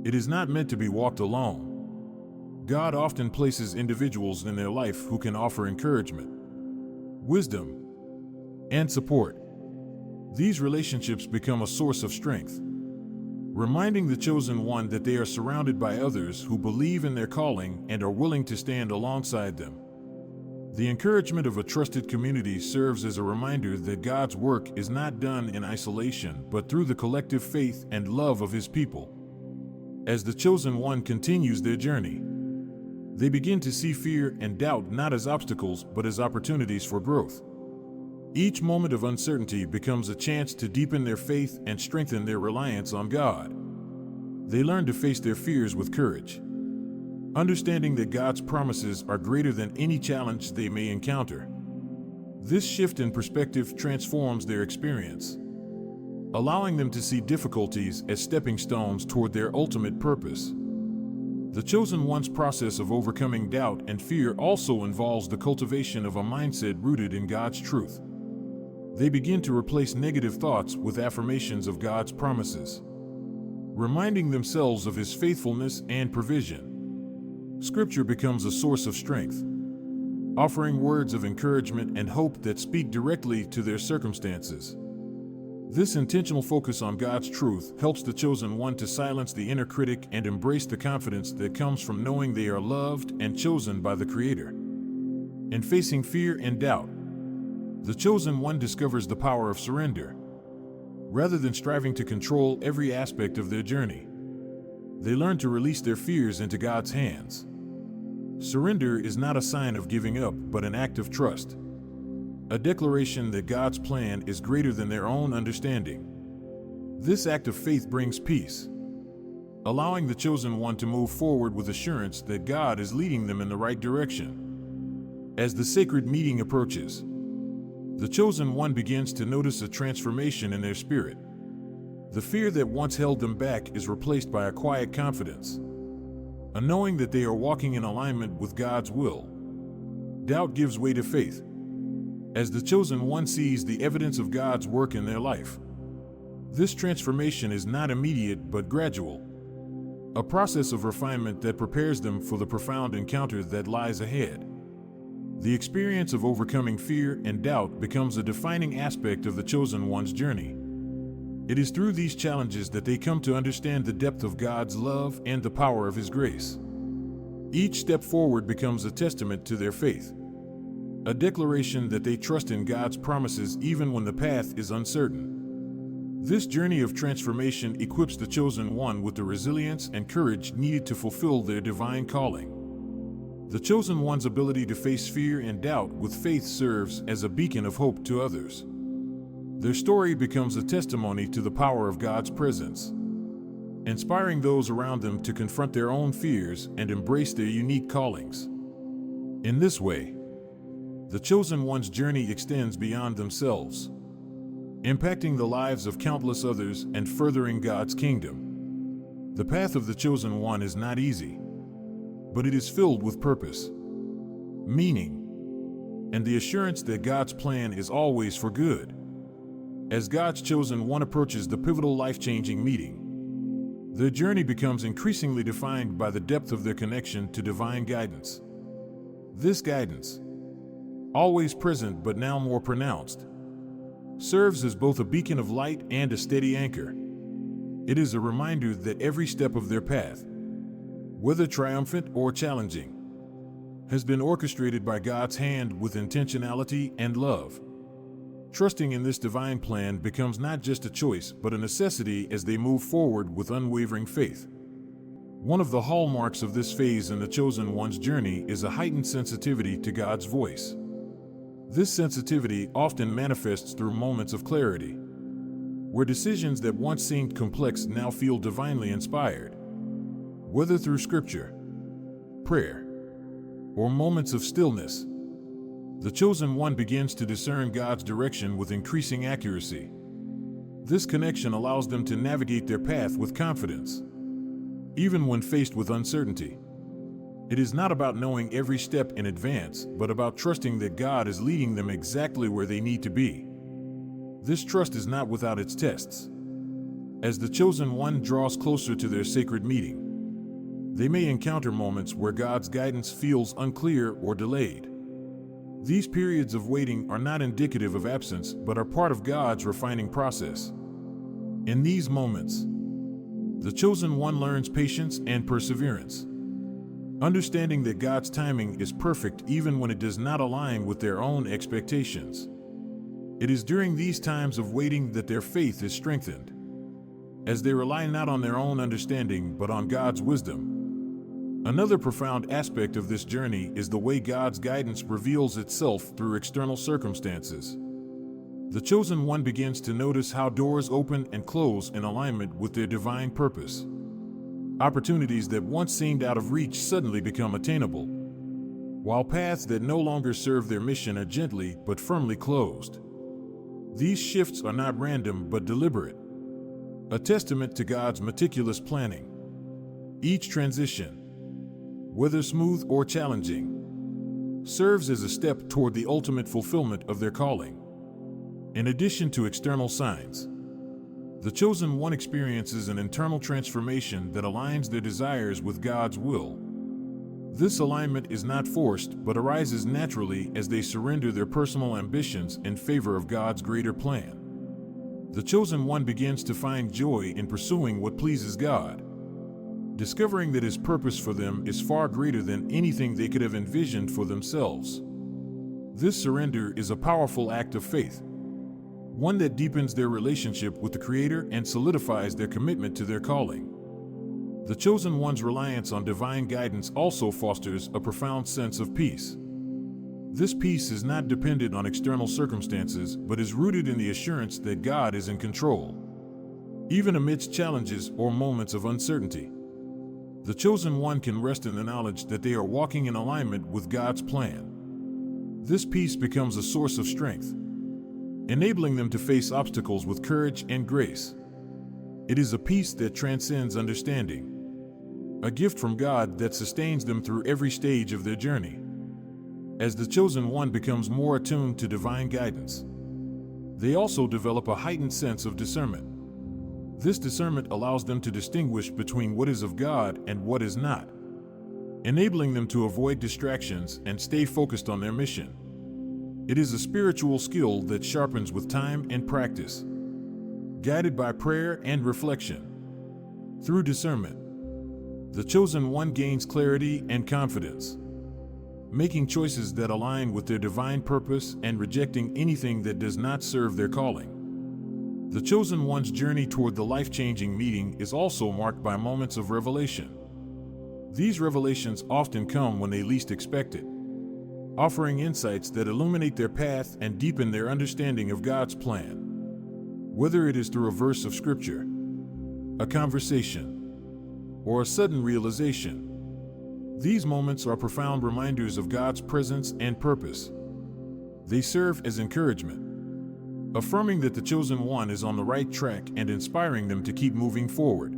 [SPEAKER 1] it is not meant to be walked alone. God often places individuals in their life who can offer encouragement, wisdom, and support. These relationships become a source of strength, reminding the chosen one that they are surrounded by others who believe in their calling and are willing to stand alongside them. The encouragement of a trusted community serves as a reminder that God's work is not done in isolation, but through the collective faith and love of His people. As the chosen one continues their journey, they begin to see fear and doubt not as obstacles, but as opportunities for growth. Each moment of uncertainty becomes a chance to deepen their faith and strengthen their reliance on God. They learn to face their fears with courage, understanding that God's promises are greater than any challenge they may encounter. This shift in perspective transforms their experience, allowing them to see difficulties as stepping stones toward their ultimate purpose. The chosen one's process of overcoming doubt and fear also involves the cultivation of a mindset rooted in God's truth. They begin to replace negative thoughts with affirmations of God's promises, reminding themselves of His faithfulness and provision. Scripture becomes a source of strength, offering words of encouragement and hope that speak directly to their circumstances. This intentional focus on God's truth helps the chosen one to silence the inner critic and embrace the confidence that comes from knowing they are loved and chosen by the Creator. In facing fear and doubt, the chosen one discovers the power of surrender. Rather than striving to control every aspect of their journey, they learn to release their fears into God's hands. Surrender is not a sign of giving up, but an act of trust, a declaration that God's plan is greater than their own understanding. This act of faith brings peace, allowing the chosen one to move forward with assurance that God is leading them in the right direction. As the sacred meeting approaches, the chosen one begins to notice a transformation in their spirit. The fear that once held them back is replaced by a quiet confidence, a knowing that they are walking in alignment with God's will. Doubt gives way to faith, as the chosen one sees the evidence of God's work in their life. This transformation is not immediate but gradual, a process of refinement that prepares them for the profound encounter that lies ahead. The experience of overcoming fear and doubt becomes a defining aspect of the chosen one's journey. It is through these challenges that they come to understand the depth of God's love and the power of His grace. Each step forward becomes a testament to their faith, a declaration that they trust in God's promises even when the path is uncertain. This journey of transformation equips the chosen one with the resilience and courage needed to fulfill their divine calling. The chosen one's ability to face fear and doubt with faith serves as a beacon of hope to others. Their story becomes a testimony to the power of God's presence, inspiring those around them to confront their own fears and embrace their unique callings. In this way, the chosen one's journey extends beyond themselves, impacting the lives of countless others and furthering God's kingdom. The path of the chosen one is not easy, but it is filled with purpose, meaning, and the assurance that God's plan is always for good. As God's chosen one approaches the pivotal life-changing meeting, their journey becomes increasingly defined by the depth of their connection to divine guidance. This guidance, always present but now more pronounced, serves as both a beacon of light and a steady anchor. It is a reminder that every step of their path, whether triumphant or challenging, has been orchestrated by God's hand with intentionality and love. Trusting in this divine plan becomes not just a choice but a necessity as they move forward with unwavering faith. One of the hallmarks of this phase in the chosen one's journey is a heightened sensitivity to God's voice. This sensitivity often manifests through moments of clarity, where decisions that once seemed complex now feel divinely inspired. Whether through scripture, prayer, or moments of stillness, the chosen one begins to discern God's direction with increasing accuracy. This connection allows them to navigate their path with confidence, even when faced with uncertainty. It is not about knowing every step in advance, but about trusting that God is leading them exactly where they need to be. This trust is not without its tests. As the chosen one draws closer to their sacred meeting, they may encounter moments where God's guidance feels unclear or delayed. These periods of waiting are not indicative of absence, but are part of God's refining process. In these moments, the chosen one learns patience and perseverance, understanding that God's timing is perfect even when it does not align with their own expectations. It is during these times of waiting that their faith is strengthened, as they rely not on their own understanding but on God's wisdom. Another profound aspect of this journey is the way God's guidance reveals itself through external circumstances. The chosen one begins to notice how doors open and close in alignment with their divine purpose. Opportunities that once seemed out of reach suddenly become attainable, while paths that no longer serve their mission are gently but firmly closed. These shifts are not random but deliberate, a testament to God's meticulous planning. Each transition, whether smooth or challenging, serves as a step toward the ultimate fulfillment of their calling. In addition to external signs, the chosen one experiences an internal transformation that aligns their desires with God's will. This alignment is not forced but arises naturally as they surrender their personal ambitions in favor of God's greater plan. The chosen one begins to find joy in pursuing what pleases God, discovering that His purpose for them is far greater than anything they could have envisioned for themselves. This surrender is a powerful act of faith, one that deepens their relationship with the Creator and solidifies their commitment to their calling. The chosen one's reliance on divine guidance also fosters a profound sense of peace. This peace is not dependent on external circumstances, but is rooted in the assurance that God is in control, even amidst challenges or moments of uncertainty. The chosen one can rest in the knowledge that they are walking in alignment with God's plan. This peace becomes a source of strength, enabling them to face obstacles with courage and grace. It is a peace that transcends understanding, a gift from God that sustains them through every stage of their journey. As the chosen one becomes more attuned to divine guidance, they also develop a heightened sense of discernment. This discernment allows them to distinguish between what is of God and what is not, enabling them to avoid distractions and stay focused on their mission. It is a spiritual skill that sharpens with time and practice, guided by prayer and reflection. Through discernment, the chosen one gains clarity and confidence, making choices that align with their divine purpose and rejecting anything that does not serve their calling. The chosen one's journey toward the life-changing meeting is also marked by moments of revelation. These revelations often come when they least expect it, offering insights that illuminate their path and deepen their understanding of God's plan. Whether it is through a verse of Scripture, a conversation, or a sudden realization, these moments are profound reminders of God's presence and purpose. They serve as encouragement, affirming that the chosen one is on the right track and inspiring them to keep moving forward.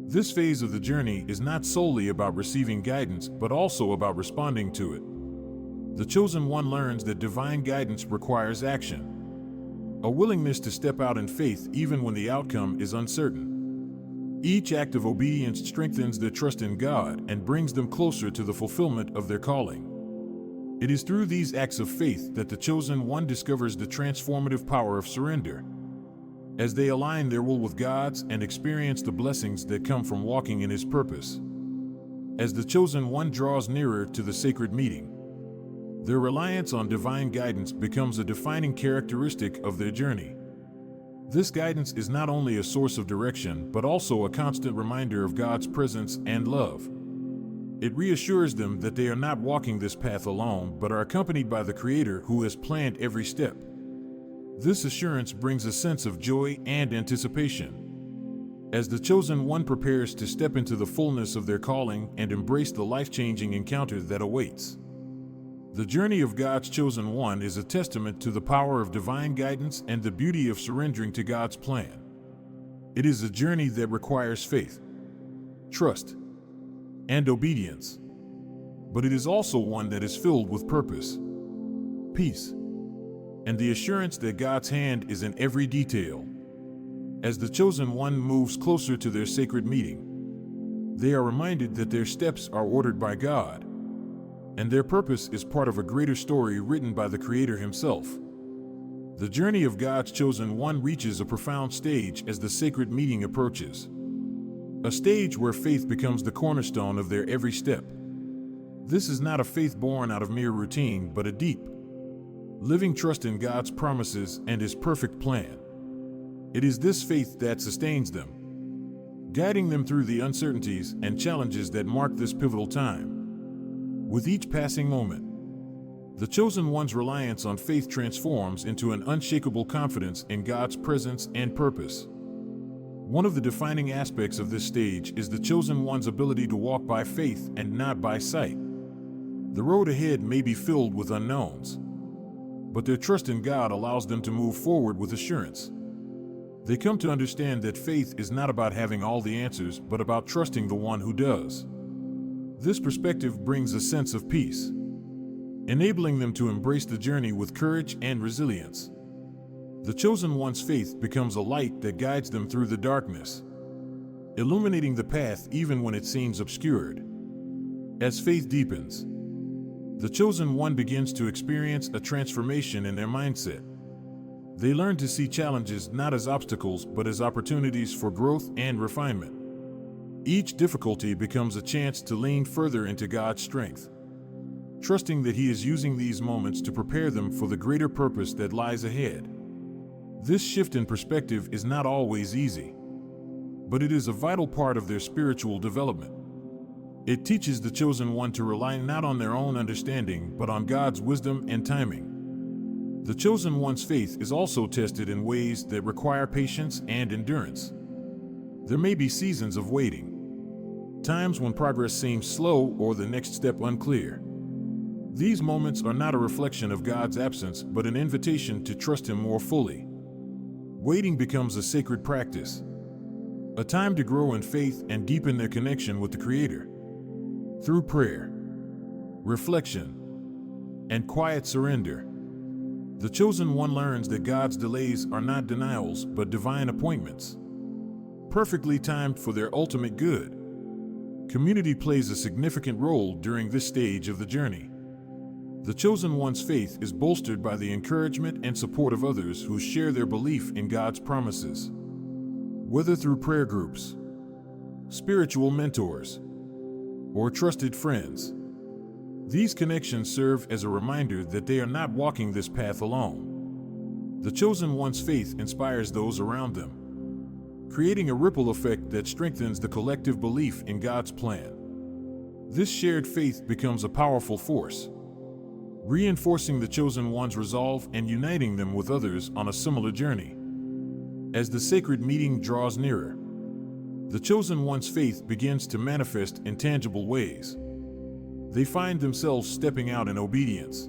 [SPEAKER 1] This phase of the journey is not solely about receiving guidance, but also about responding to it. The chosen one learns that divine guidance requires action, a willingness to step out in faith even when the outcome is uncertain. Each act of obedience strengthens their trust in God and brings them closer to the fulfillment of their calling. It is through these acts of faith that the chosen one discovers the transformative power of surrender, as they align their will with God's and experience the blessings that come from walking in His purpose. As the chosen one draws nearer to the sacred meeting, their reliance on divine guidance becomes a defining characteristic of their journey. This guidance is not only a source of direction, but also a constant reminder of God's presence and love. It reassures them that they are not walking this path alone, but are accompanied by the Creator who has planned every step. This assurance brings a sense of joy and anticipation, as the chosen one prepares to step into the fullness of their calling and embrace the life-changing encounter that awaits. The journey of God's chosen one is a testament to the power of divine guidance and the beauty of surrendering to God's plan. It is a journey that requires faith, trust, and obedience. but it is also one that is filled with purpose, peace, and the assurance that God's hand is in every detail. As the chosen one moves closer to their sacred meeting, they are reminded that their steps are ordered by God, and their purpose is part of a greater story written by the Creator Himself. The journey of God's chosen one reaches a profound stage as the sacred meeting approaches, a stage where faith becomes the cornerstone of their every step. This is not a faith born out of mere routine, but a deep, living trust in God's promises and His perfect plan. It is this faith that sustains them, guiding them through the uncertainties and challenges that mark this pivotal time. With each passing moment, the chosen one's reliance on faith transforms into an unshakable confidence in God's presence and purpose. One of the defining aspects of this stage is the chosen one's ability to walk by faith and not by sight. The road ahead may be filled with unknowns, but their trust in God allows them to move forward with assurance. They come to understand that faith is not about having all the answers, but about trusting the one who does. This perspective brings a sense of peace, enabling them to embrace the journey with courage and resilience. The chosen one's faith becomes a light that guides them through the darkness, illuminating the path even when it seems obscured. As faith deepens, the chosen one begins to experience a transformation in their mindset. They learn to see challenges not as obstacles but as opportunities for growth and refinement. Each difficulty becomes a chance to lean further into God's strength, trusting that He is using these moments to prepare them for the greater purpose that lies ahead. This shift in perspective is not always easy, but it is a vital part of their spiritual development. It teaches the chosen one to rely not on their own understanding but on God's wisdom and timing. The chosen one's faith is also tested in ways that require patience and endurance. There may be seasons of waiting, times when progress seems slow or the next step unclear. These moments are not a reflection of God's absence, but an invitation to trust Him more fully. Waiting becomes a sacred practice, a time to grow in faith and deepen their connection with the Creator. Through prayer, reflection, and quiet surrender, the chosen one learns that God's delays are not denials but divine appointments, perfectly timed for their ultimate good. Community plays a significant role during this stage of the journey. The chosen one's faith is bolstered by the encouragement and support of others who share their belief in God's promises. Whether through prayer groups, spiritual mentors, or trusted friends, these connections serve as a reminder that they are not walking this path alone. The chosen one's faith inspires those around them, creating a ripple effect that strengthens the collective belief in God's plan. This shared faith becomes a powerful force, reinforcing the chosen one's resolve and uniting them with others on a similar journey. As the sacred meeting draws nearer, the chosen one's faith begins to manifest in tangible ways. They find themselves stepping out in obedience,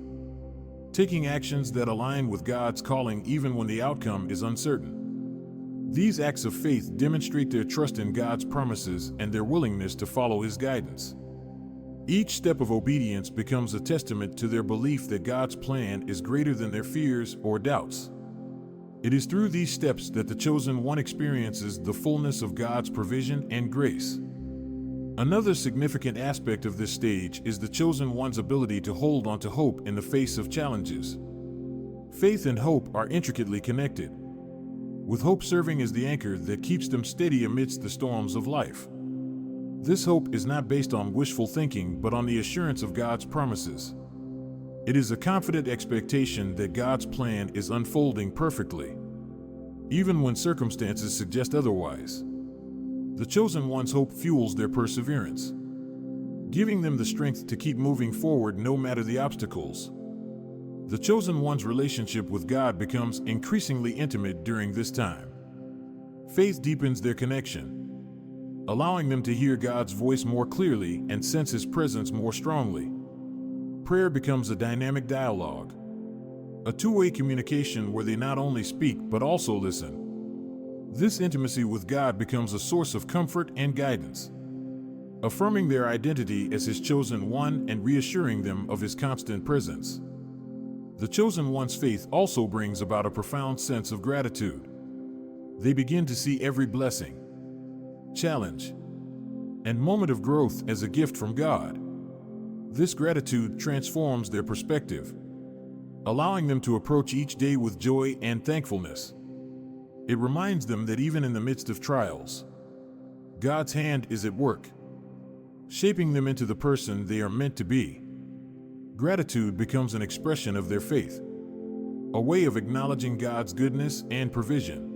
[SPEAKER 1] taking actions that align with God's calling even when the outcome is uncertain. These acts of faith demonstrate their trust in God's promises and their willingness to follow His guidance. Each step of obedience becomes a testament to their belief that God's plan is greater than their fears or doubts. It is through these steps that the chosen one experiences the fullness of God's provision and grace. Another significant aspect of this stage is the chosen one's ability to hold on to hope in the face of challenges. Faith and hope are intricately connected, with hope serving as the anchor that keeps them steady amidst the storms of life. This hope is not based on wishful thinking, but on the assurance of God's promises. It is a confident expectation that God's plan is unfolding perfectly, even when circumstances suggest otherwise. The chosen one's hope fuels their perseverance, giving them the strength to keep moving forward no matter the obstacles. The chosen one's relationship with God becomes increasingly intimate during this time. Faith deepens their connection, allowing them to hear God's voice more clearly and sense His presence more strongly. Prayer becomes a dynamic dialogue, a two-way communication where they not only speak but also listen. This intimacy with God becomes a source of comfort and guidance, affirming their identity as His chosen one and reassuring them of His constant presence. The chosen one's faith also brings about a profound sense of gratitude. They begin to see every blessing, challenge, and moment of growth as a gift from God. This gratitude transforms their perspective, allowing them to approach each day with joy and thankfulness. It reminds them that even in the midst of trials, God's hand is at work, shaping them into the person they are meant to be. Gratitude becomes an expression of their faith, a way of acknowledging God's goodness and provision.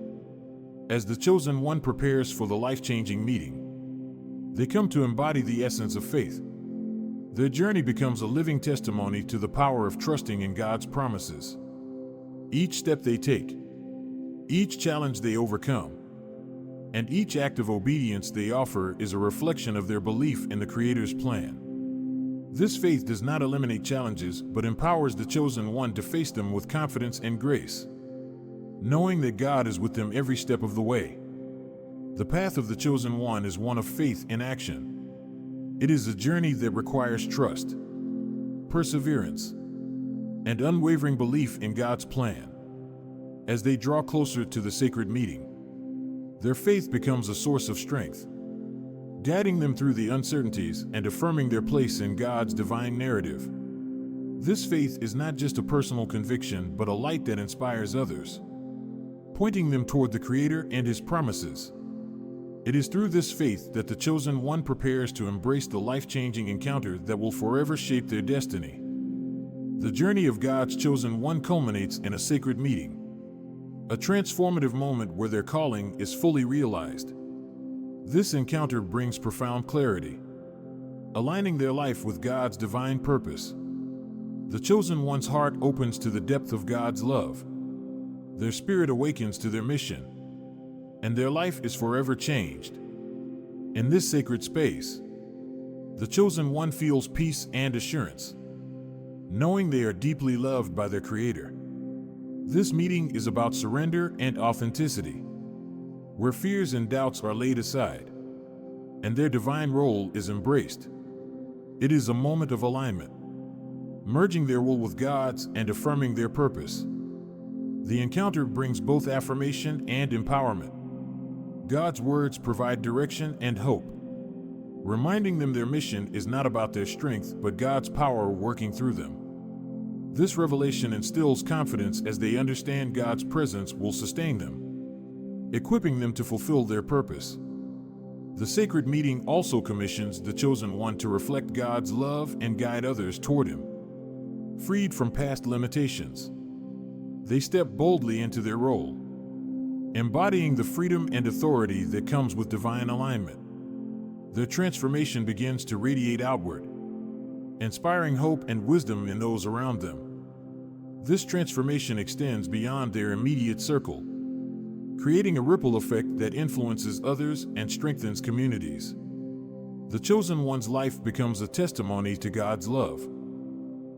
[SPEAKER 1] As the chosen one prepares for the life-changing meeting, they come to embody the essence of faith. Their journey becomes a living testimony to the power of trusting in God's promises. Each step they take, each challenge they overcome, and each act of obedience they offer is a reflection of their belief in the Creator's plan. This faith does not eliminate challenges, but empowers the chosen one to face them with confidence and grace, knowing that God is with them every step of the way. The path of the chosen one is one of faith in action. It is a journey that requires trust, perseverance, and unwavering belief in God's plan. As they draw closer to the sacred meeting, their faith becomes a source of strength, guiding them through the uncertainties and affirming their place in God's divine narrative. This faith is not just a personal conviction, but a light that inspires others, pointing them toward the Creator and His promises. It is through this faith that the chosen one prepares to embrace the life-changing encounter that will forever shape their destiny. The journey of God's chosen one culminates in a sacred meeting, a transformative moment where their calling is fully realized. This encounter brings profound clarity, aligning their life with God's divine purpose. The chosen one's heart opens to the depth of God's love. Their spirit awakens to their mission, and their life is forever changed. In this sacred space, the chosen one feels peace and assurance, knowing they are deeply loved by their Creator. This meeting is about surrender and authenticity, where fears and doubts are laid aside, and their divine role is embraced. It is a moment of alignment, merging their will with God's and affirming their purpose. The encounter brings both affirmation and empowerment. God's words provide direction and hope, reminding them their mission is not about their strength, but God's power working through them. This revelation instills confidence as they understand God's presence will sustain them, equipping them to fulfill their purpose. The sacred meeting also commissions the chosen one to reflect God's love and guide others toward Him. Freed from past limitations, they step boldly into their role, embodying the freedom and authority that comes with divine alignment. Their transformation begins to radiate outward, inspiring hope and wisdom in those around them. This transformation extends beyond their immediate circle, creating a ripple effect that influences others and strengthens communities. The chosen one's life becomes a testimony to God's love,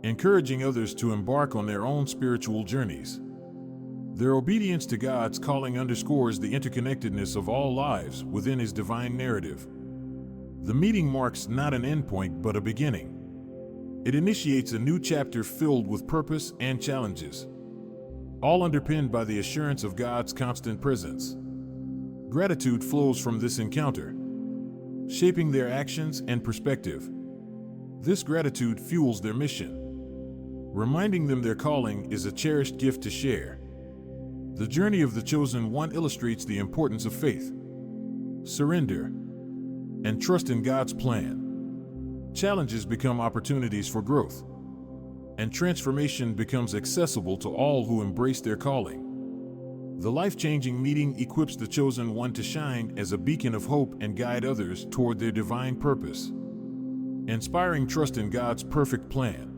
[SPEAKER 1] encouraging others to embark on their own spiritual journeys. Their obedience to God's calling underscores the interconnectedness of all lives within His divine narrative. The meeting marks not an endpoint but a beginning. It initiates a new chapter filled with purpose and challenges, all underpinned by the assurance of God's constant presence. Gratitude flows from this encounter, shaping their actions and perspective. This gratitude fuels their mission, reminding them their calling is a cherished gift to share. The journey of the chosen one illustrates the importance of faith, surrender, and trust in God's plan. Challenges become opportunities for growth, and transformation becomes accessible to all who embrace their calling. The life-changing meeting equips the chosen one to shine as a beacon of hope and guide others toward their divine purpose, inspiring trust in God's perfect plan.